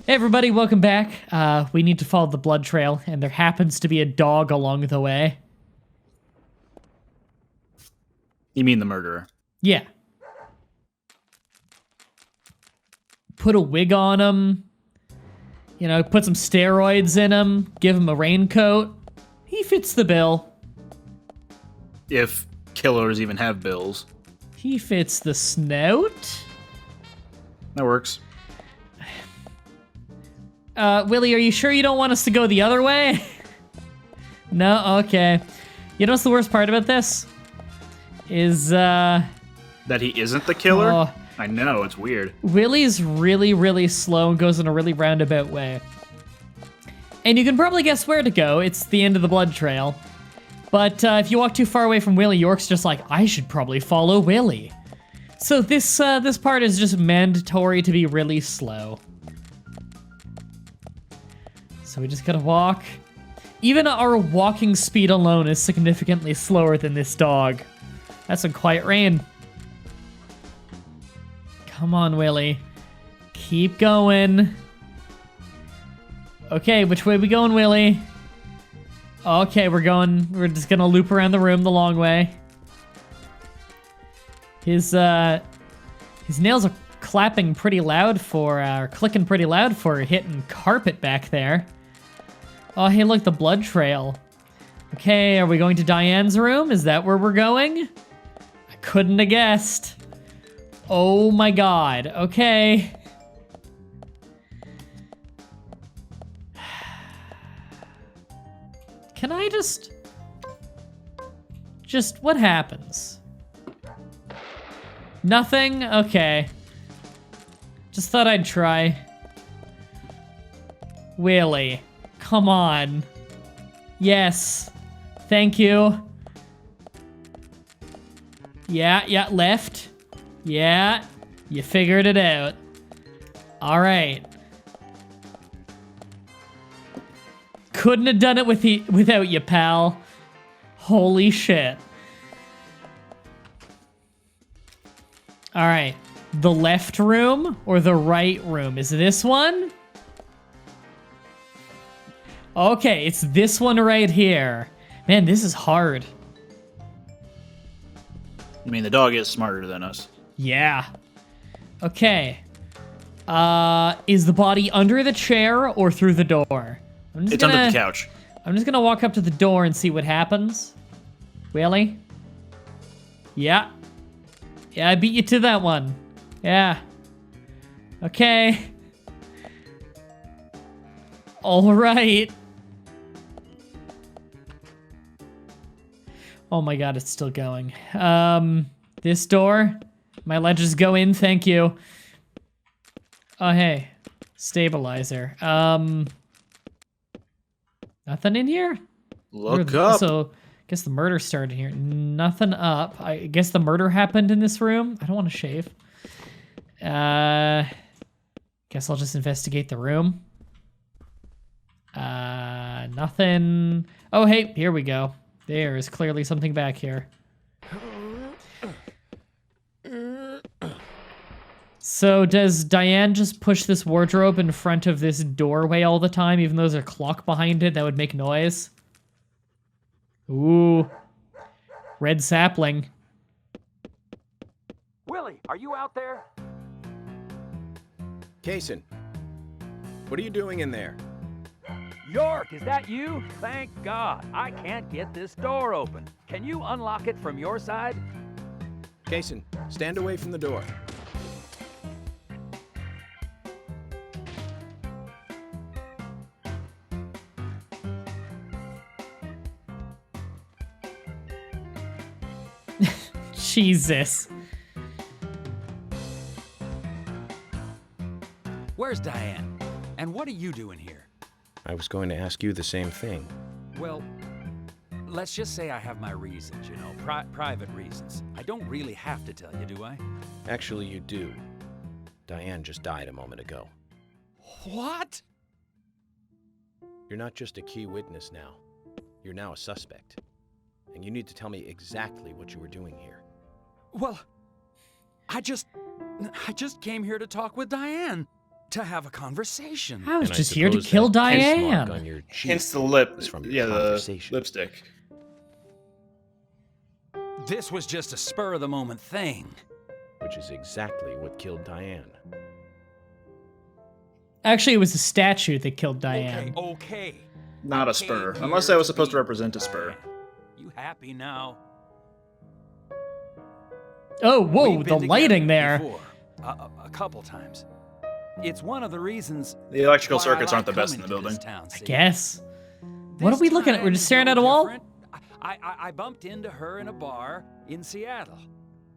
Hey everybody, welcome back. We need to follow the blood trail, and there happens to be a dog along the way. You mean the murderer? Yeah. Put a wig on him. You know, put some steroids in him. Give him a raincoat. He fits the bill. If killers even have bills. He fits the snout. That works. Willie, are you sure you don't want us to go the other way? No? Okay. You know what's the worst part about this? Is, That he isn't the killer? Oh. I know, it's weird. Willie's really, really slow and goes in a really roundabout way. And you can probably guess where to go. It's the end of the blood trail. But if you walk too far away from Willie, York's just like, I should probably follow Willie. So this part is just mandatory to be really slow. So we just gotta walk. Even our walking speed alone is significantly slower than this dog. That's some quiet rain. Come on, Willie. Keep going. Okay, which way we going, Willie? Okay, we're just gonna loop around the room the long way. His nails are clapping pretty loud or clicking pretty loud for hitting carpet back there. Oh, hey, look, the blood trail. Okay, are we going to Diane's room? Is that where we're going? I couldn't have guessed. Oh my god, okay. Can I just, what happens? Nothing? Okay. Just thought I'd try. Willie, come on. Yes. Thank you. Yeah, left. Yeah, you figured it out. All right. Couldn't have done it without you, pal. Holy shit. All right. The left room or the right room? Is it this one? Okay, it's this one right here. Man, this is hard. I mean, the dog is smarter than us. Yeah. Okay. Is the body under the chair or through the door? It's under the couch. I'm just gonna walk up to the door and see what happens. Willie? Yeah. Yeah, I beat you to that one. Yeah. Okay. All right. Oh my god, it's still going. This door? My ledges go in, thank you. Oh, hey. Stabilizer. Nothing in here? Look up. So, guess the murder started here. Nothing up. I guess the murder happened in this room. I don't want to shave. Guess I'll just investigate the room. Nothing. Oh, hey, here we go. There is clearly something back here. So does Diane just push this wardrobe in front of this doorway all the time, even though there's a clock behind it that would make noise? Ooh. Red sapling. Willie, are you out there? Kaysen, what are you doing in there? York, is that you? Thank God. I can't get this door open. Can you unlock it from your side? Kaysen, stand away from the door. Jesus. Where's Diane? And what are you doing here? I was going to ask you the same thing. Well, let's just say I have my reasons, you know, private reasons. I don't really have to tell you, do I? Actually, you do. Diane just died a moment ago. What? You're not just a key witness now. You're now a suspect. And you need to tell me exactly what you were doing here. Well, I just came here to talk with Diane. to have a conversation. I was And I just here to suppose kill that kiss mark Diane. on your cheek Hence the lip. was from your Yeah, the conversation. lipstick. This was just a spur-of-the-moment thing. Which is exactly what killed Diane. Actually, it was a statue that killed Diane. Okay. Not a spur. Unless that was supposed to represent a spur. You happy now? Oh, whoa, We've the been lighting together there. before, a couple times. It's one of the reasons. The electrical why I circuits like aren't the best in coming the to this building. town, I see? guess. What are This we looking at? We're time just is staring no at a wall? different. I bumped into her in a bar in Seattle.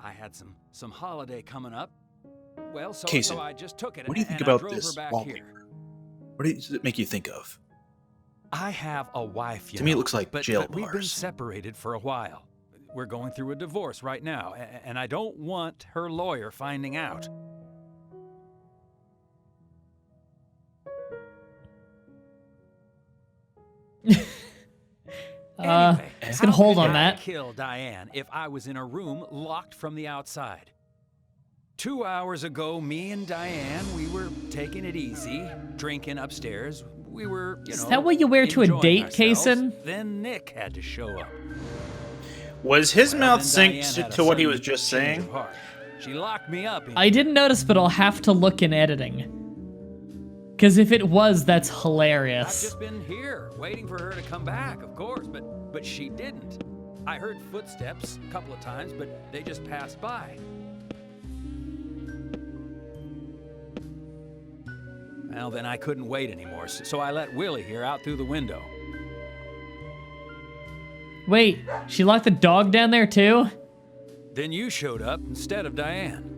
I had some holiday coming up. Well, so Kaysen, I just took it. What do you think and I about drove this her back wallpaper? here. What does it make you think of? I have a wife, you To me, it know, looks like but jail we've been bars. separated for a while. We're going through a divorce right now, and I don't want her lawyer finding out. Anyway, just gonna hold how on could I that. kill Diane if I was in a room locked from the outside. 2 hours ago, me and Diane, we were taking it easy, drinking upstairs. We were, Is that what you wear to a enjoying date, ourselves. Kaysen? Then Nick had to show up. Was his Well, mouth then Diane synced had a to what he sudden was just change saying? of heart. She locked me up. I didn't notice, but I'll have to look in editing. Because if it was, that's I've hilarious. just been here, waiting for her to come back, of course, but she didn't. I heard footsteps a couple of times, but they just passed by. Well, then I couldn't wait anymore, so I let Willie here out through the window. Wait, she locked the dog down there too? Then you showed up instead of Diane.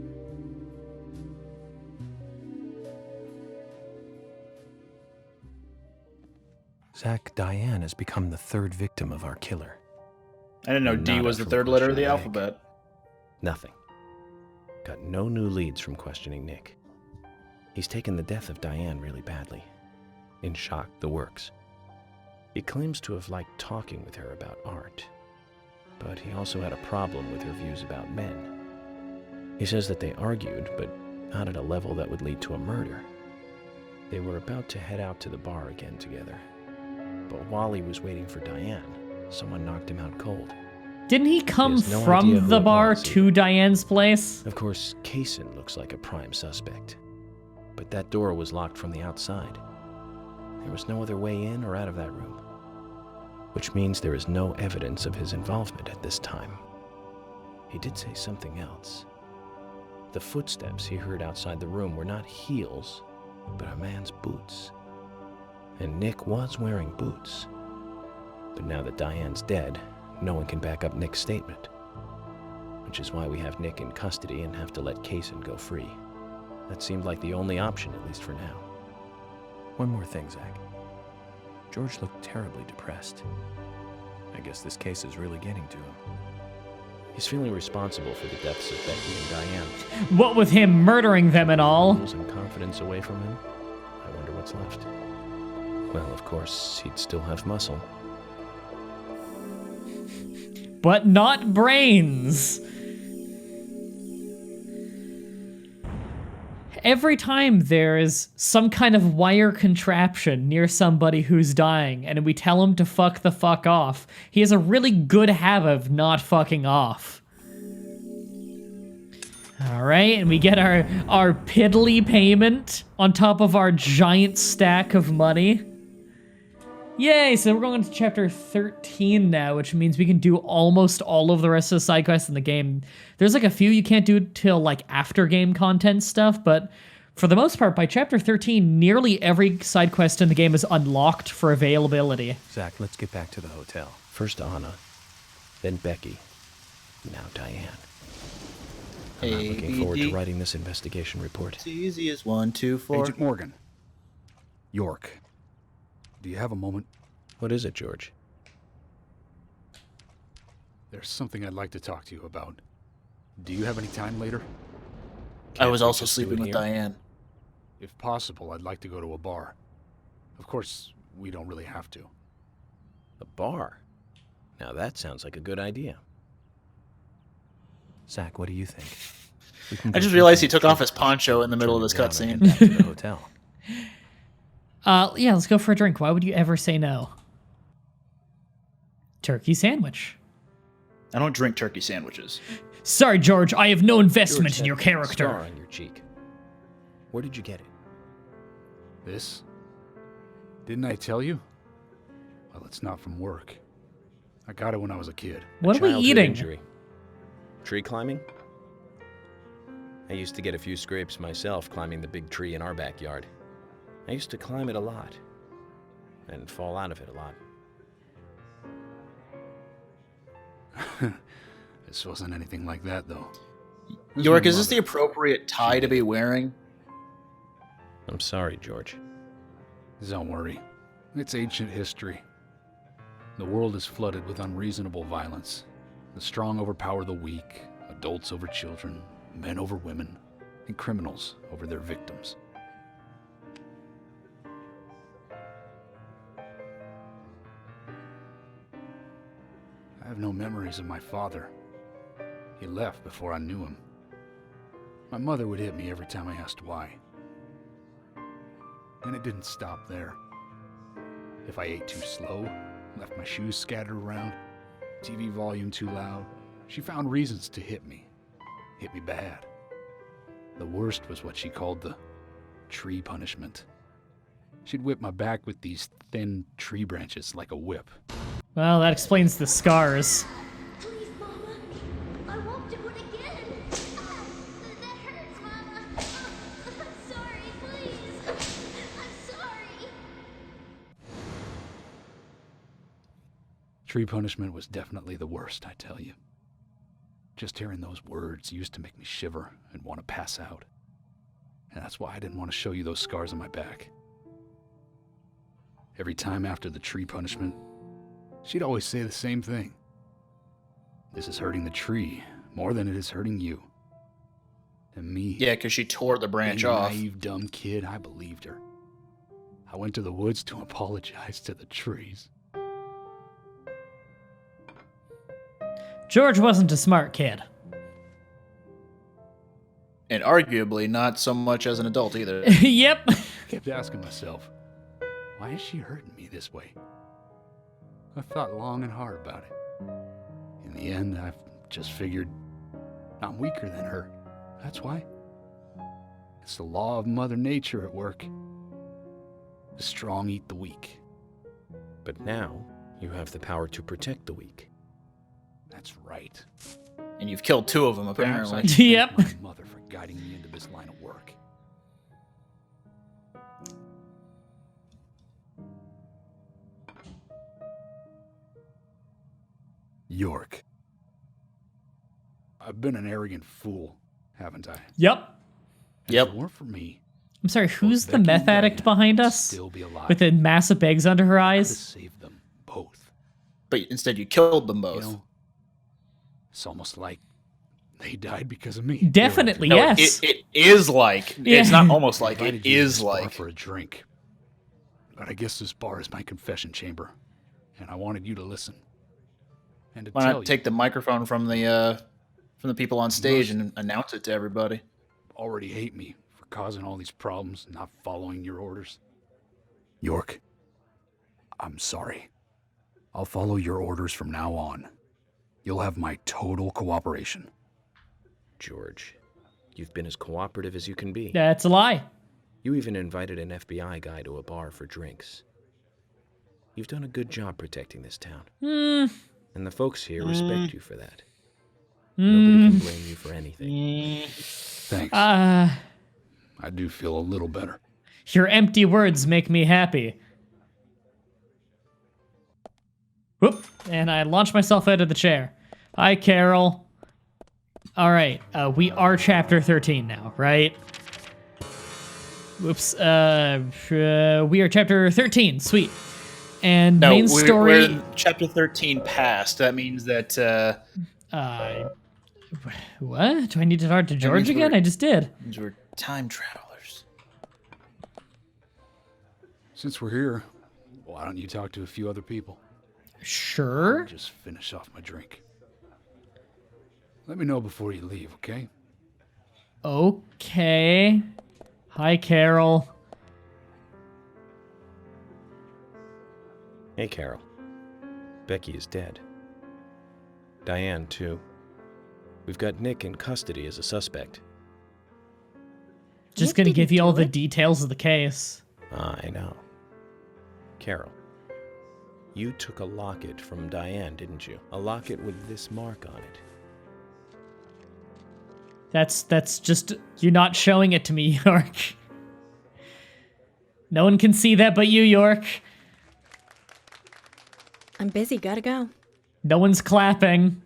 Zach, Diane has become the third victim of our killer. I didn't know Not D was a the third letter of the questioning Nick. alphabet. Nothing. Got no new leads from questioning Nick. He's taken the death of Diane really badly. In shock, the works. He claims to have liked talking with her about art, but he also had a problem with her views about men. He says that they argued, but not at a level that would lead to a murder. They were about to head out to the bar again together, but while he was waiting for Diane, someone knocked him out cold. Didn't he come He has no idea from who the it bar was to either. Diane's place? Of course, Kaysen looks like a prime suspect, but that door was locked from the outside. There was no other way in or out of that room, which means there is no evidence of his involvement at this time. He did say something else. The footsteps he heard outside the room were not heels, but a man's boots. And Nick was wearing boots. But now that Diane's dead, no one can back up Nick's statement, which is why we have Nick in custody and have to let Kaysen go free. That seemed like the only option, at least for now. One more thing, Zach. George looked terribly depressed. I guess this case is really getting to him. He's feeling responsible for the deaths of Becky and Diane. What with him murdering them and all? Losing confidence away from him? I wonder what's left. Well, of course, he'd still have muscle. But not brains. Every time there is some kind of wire contraption near somebody who's dying and we tell him to fuck the fuck off, he has a really good habit of not fucking off. Alright, and we get our piddly payment on top of our giant stack of money. Yay, so we're going to chapter 13 now, which means we can do almost all of the rest of the side quests in the game. There's like a few you can't do till like after game content stuff, but for the most part, by chapter 13, nearly every side quest in the game is unlocked for availability. Zach, let's get back to the hotel. First Anna, then Becky, now Diane. I'm not looking forward to writing this investigation report. It's easy as 1, 2, 4. Agent Morgan. York. Do you have a moment? What is it, George? There's something I'd like to talk to you about. Do you have any time later? I was we also just do sleeping it with here? Diane. If possible, I'd like to go to a bar. Of course, we don't really have to. A bar? Now that sounds like a good idea. Zach, what do you think? We can I go just through realized some he took off his trees, poncho in the middle of turn this around and cutscene. head back to the hotel. Yeah, let's go for a drink. Why would you ever say no? Turkey sandwich. I don't drink turkey sandwiches. Sorry, George, I have no investment George, in your that character. scar on your cheek. Where did you get it? This? Didn't I tell you? Well, it's not from work. I got it when I was a kid. What are we Childhood eating? Injury. Tree climbing? I used to get a few scrapes myself climbing the big tree in our backyard. I used to climb it a lot and fall out of it a lot. This wasn't anything like that, though. It was York, my is this the mother. appropriate tie to be wearing? I'm sorry, George. Don't worry. It's ancient history. The world is flooded with unreasonable violence. The strong overpower the weak, adults over children, men over women, and criminals over their victims. I have no memories of my father. He left before I knew him. My mother would hit me every time I asked why. And it didn't stop there. If I ate too slow, left my shoes scattered around, TV volume too loud, she found reasons to hit me. Hit me bad. The worst was what she called the tree punishment. She'd whip my back with these thin tree branches like a whip. Well, that explains the scars. Please, Mama. I won't do it again. Ah, that hurts, Mama. I'm sorry, please. I'm sorry. Tree punishment was definitely the worst, I tell you. Just hearing those words used to make me shiver and want to pass out. And that's why I didn't want to show you those scars on my back. Every time after the tree punishment, she'd always say the same thing. This is hurting the tree more than it is hurting you. And me. Yeah, because she tore the branch being a off. naive, dumb kid, I believed her. I went to the woods to apologize to the trees. George wasn't a smart kid. And arguably not so much as an adult either. Yep. I kept asking myself, why is she hurting me this way? I thought long and hard about it. In the end, I've just figured I'm weaker than her. That's why. It's the law of Mother Nature at work. The strong eat the weak. But now, you have the power to protect the weak. That's right. And you've killed two of them, Perhaps I apparently. should Yep. thank my mother for guiding me into this line of work. York. I've been an arrogant fool, haven't I? Yep. And Yep. If it weren't for me, I'm sorry, who's the Becky meth and addict Diane behind would us? still be alive. With the massive bags under her I could have eyes? saved them both. But instead you killed them You both. know, it's almost like they died because of me. Definitely, No, yes. it is like. Yeah. It's not almost like. I It invited you to is this bar like. for a drink. But I guess this bar is my confession chamber, and I wanted you to listen. And to Why tell not you, take the microphone from the people on stage and announce it to everybody? already hate me for causing all these problems and not following your orders. York, I'm sorry. I'll follow your orders from now on. You'll have my total cooperation. George, you've been as cooperative as you can be. That's a lie. You even invited an FBI guy to a bar for drinks. You've done a good job protecting this town. And the folks here respect you for that. Nobody can blame you for anything. Thanks. Uh, I do feel a little better. your empty words make me happy. Whoop. And I launched myself out of the chair. Hi, Carol. All right. We are chapter 13 now, right? Whoops. We are chapter 13. Sweet. And No, main we're story. in chapter 13 past. That means that. What? Do I need to talk to George means again? we're- I just did. means we're time travelers. Since we're here, why don't you talk to a few other people? Sure. I'll just finish off my drink. Let me know before you leave, okay? Okay. Hi, Carol. Hey, Carol. Becky is dead. Diane, too. We've got Nick in custody as a suspect. Just Nick gonna didn't give you all do the it. details of the case. I know. Carol, you took a locket from Diane, didn't you? A locket with this mark on it. That's just, you're not showing it to me, York. No one can see that but you, York. I'm busy, gotta go. No one's clapping.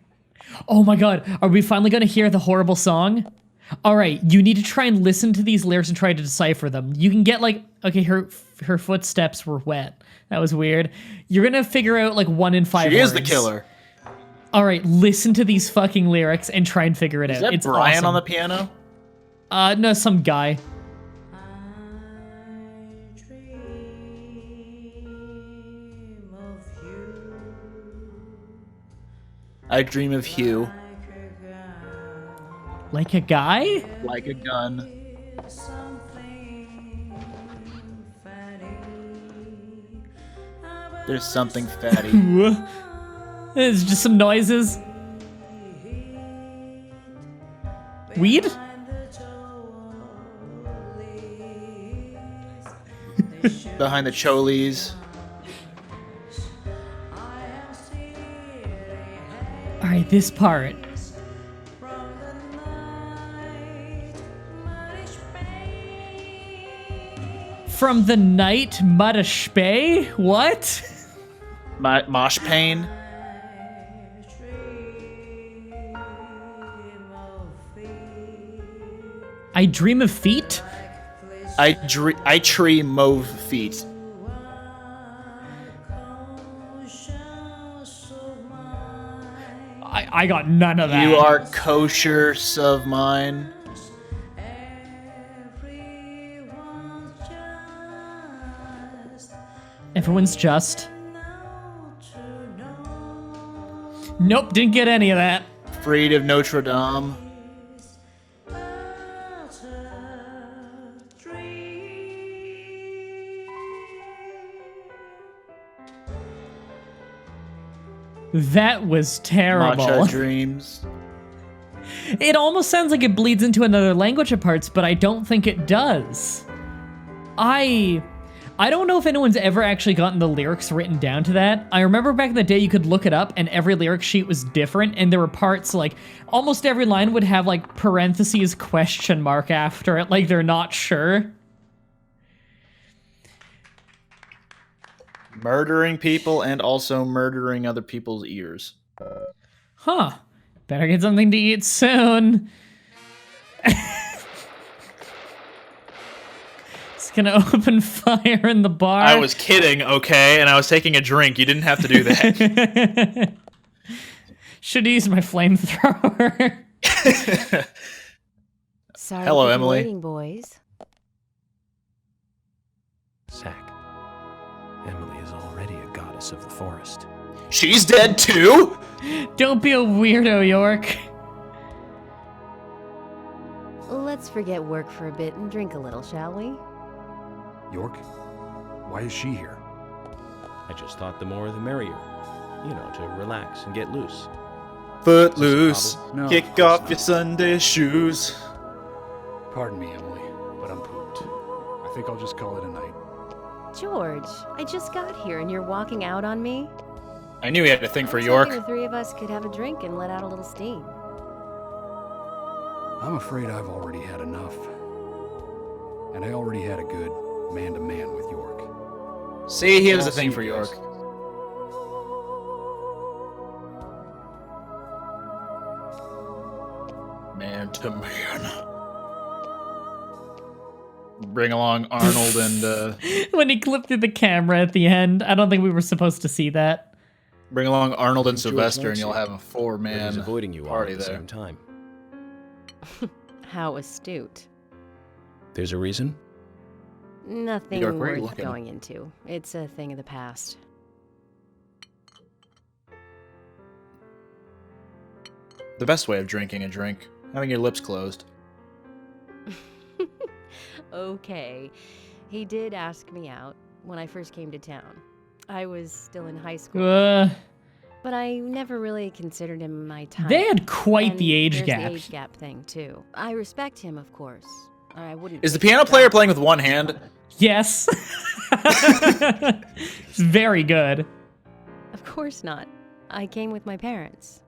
Oh my god, are we finally gonna hear the horrible song? Alright, you need to try and listen to these lyrics and try to decipher them. You can get like, okay, her footsteps were wet. That was weird. You're gonna figure out like 1 in 5 She words. is the killer. Alright, listen to these fucking lyrics and try and figure it Is out. that It's Brian awesome. on the piano? No, some guy. I dream of Hugh Like a guy? like a gun. There's something fatty. It's just some noises. Weed? Behind the Cholies. Alright, this part. From the night Mah-Dry-Bread? What? Mosh pain. I dream of feet? I tree mauve feet. I got none of that. You are kosher of mine. Everyone's just. Nope, didn't get any of that. Freed of Notre Dame. That was terrible. Matcha dreams. It almost sounds like it bleeds into another language at parts, but I don't think it does. I don't know if anyone's ever actually gotten the lyrics written down to that. I remember back in the day you could look it up and every lyric sheet was different, and there were parts like almost every line would have like parentheses question mark after it, like they're not sure. Murdering people and also murdering other people's ears. Huh. Better get something to eat soon. It's gonna open fire in the bar. I was kidding, okay? And I was taking a drink. You didn't have to do that. Should use my flamethrower. Sorry Hello, for Emily. waiting, boys. Sack. Emily is already a goddess of the forest. She's dead too? Don't be a weirdo, York. Let's forget work for a bit and drink a little, shall we? York? Why is she here? I just thought the more the merrier. You know, to relax and get loose. Footloose. No, Kick of course off your Sunday shoes. Pardon me, Emily, but I'm pooped. I think I'll just call it a night. George, I just got here and you're walking out on me? I knew he had a thing for I was York. hoping the three of us could have a drink and let out a little steam. I'm afraid I've already had enough. And I already had a good man-to-man with York. See, he has I'll a thing see for you York. guys. Man to man. Bring along Arnold and When he clipped through the camera at the end, I don't think we were supposed to see that. bring along Arnold and George Sylvester, and likes you'll you, have a But he's four-man avoiding you all party at the there. same time. How astute. There's a reason? Nothing York, where are you worth looking? going into. It's a thing of the past. The best way of drinking a drink, having your lips closed. Okay. He did ask me out when I first came to town. I was still in high school. But I never really considered him my type. They had quite And the age there's gap. the age gap thing, too. I respect him, of course. I wouldn't... Is the take piano his player job. playing with one hand? Yes. It's very good. Of course not. I came with my parents.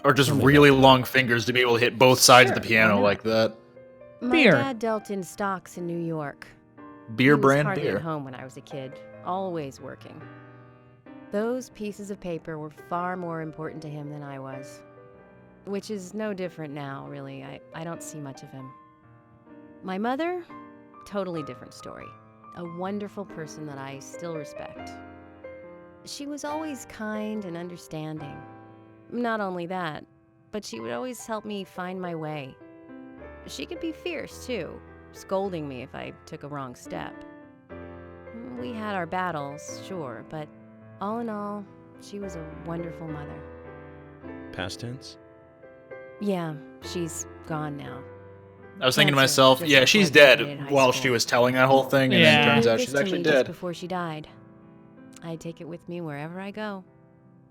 Or just really long fingers to be able to hit both sides of the Sure, piano why not? like that? My Beer. dad dealt in stocks in New York. Beer He was brand hardly beer. at home when I was a kid, always working. Those pieces of paper were far more important to him than I was. Which is no different now, really. I don't see much of him. My mother? Totally different story. A wonderful person that I still respect. She was always kind and understanding. Not only that, but she would always help me find my way. She could be fierce, too, scolding me if I took a wrong step. We had our battles, sure, but all in all, she was a wonderful mother. Past tense? Yeah, she's gone now. I was thinking to Cancer, myself, just yeah, before she's I dead graduated high while school. she was telling that whole thing, and Yeah. then it turns She out gave she's this to actually me dead. just before she died. I take it with me wherever I go.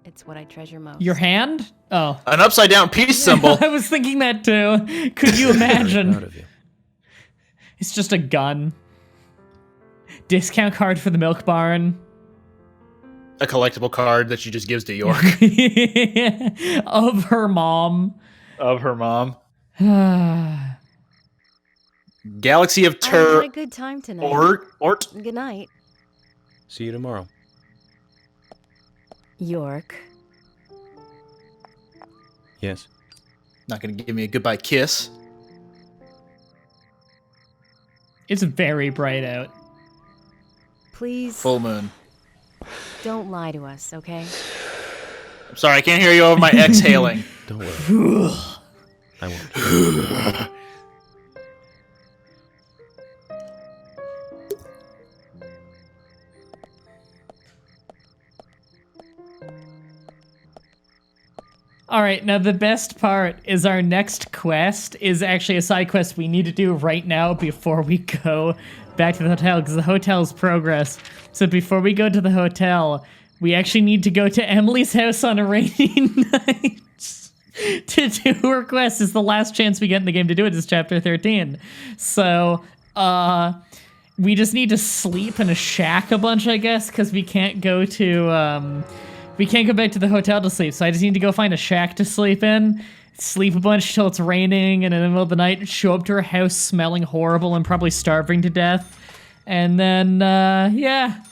It's what I treasure most. Your hand? Oh. An upside down peace symbol. I was thinking that too. Could you Very proud imagine? of you. It's just a gun. Discount card for the milk barn. A collectible card that she just gives to York Of her mom. of her mom. Galaxy of I had a Tur good time tonight. Ort. Good night, See you tomorrow. York. Yes. Not gonna give me a goodbye kiss. It's very bright out. Please Full moon. don't lie to us, okay? I'm sorry, I can't hear you over my exhaling. Don't worry. I won't. All right, now the best part is our next quest is actually a side quest we need to do right now before we go back to the hotel, because the hotel's progress. So before we go to the hotel, we actually need to go to Emily's house on a rainy night to do her quest. It's the last chance we get in the game to do it is chapter 13. So, we just need to sleep in a shack a bunch, I guess, because we can't go to, we can't go back to the hotel to sleep, so I just need to go find a shack to sleep in, sleep a bunch till it's raining, and in the middle of the night, show up to her house smelling horrible and probably starving to death. And then, yeah.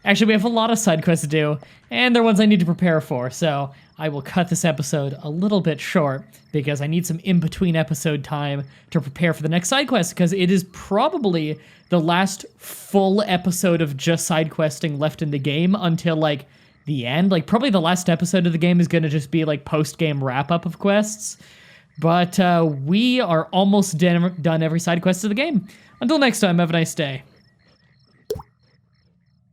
Actually, we have a lot of side quests to do, and they're ones I need to prepare for, so I will cut this episode a little bit short, because I need some in-between episode time to prepare for the next side quest, because it is probably the last full episode of just side questing left in the game until, like, the end. Like, probably the last episode of the game is going to just be, like, post-game wrap-up of quests. But we are almost done every side quest of the game. Until next time, have a nice day.